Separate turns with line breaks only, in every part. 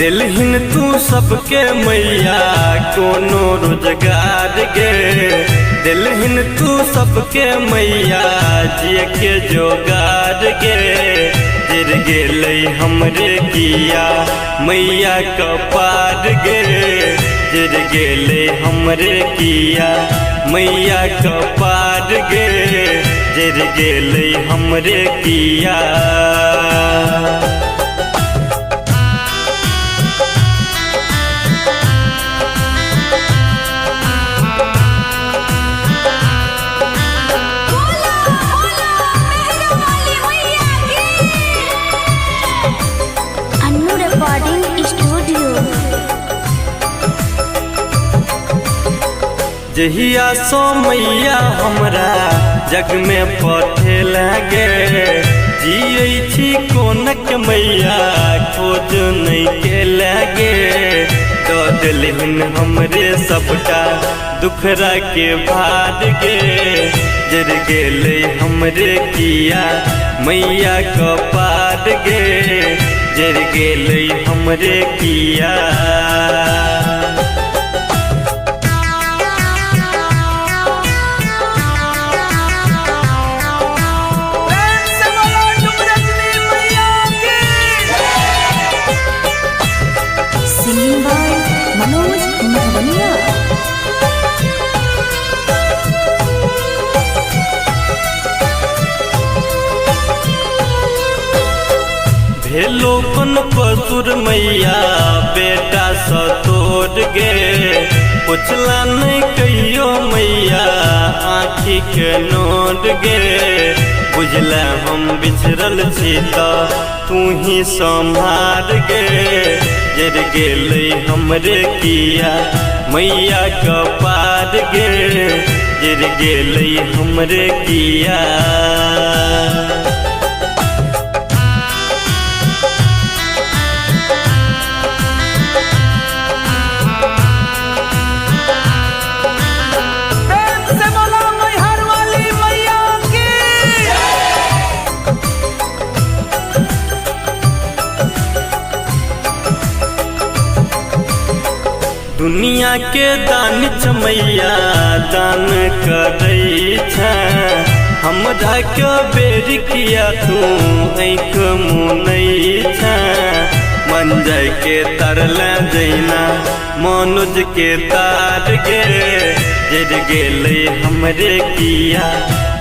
दिलहिन तू सबके मैया कोनो रोजगार गे। दिलहिन तू सबके मैया जिए के जोगार गे। गिर गेलै हमरे किया मैया कपार गे। गिर गेलै हमरे किया मैया कपार गे। गिर गेलै हमरे किया। जहिया सो मैया हमरा जग में पथे लगे। जिये छी कोनक मैया खोज नहीं के लगे। तो दिलहिन हमरे सबटा दुखरा के भार गे। जर गेलै हमरे किया मैया कपार गे। जर गेलै हमरे किया। भेलो कौन पसुर मैया बेटा सतोड़ गे। पुछला नहीं कहियो मैया आँखी के नोट गे। बुझला हम बिछड़ल छी तो तू ही संभार गे। गिर गेलै हमरे किया मैया कपार गे। गिर गेलै हमरे किया। दुनिया के दान मैया दान करै छै। हमरा के बेर किया तू आँख मुनै छै। मंजय के तरला जैना मनोज के तार गे। गिर गेलै हमरे किया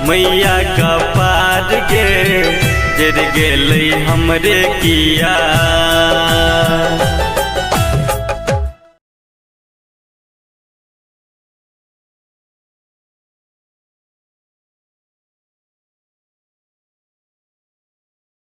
मैया कपार गे। गिर गेलै हमरे किया।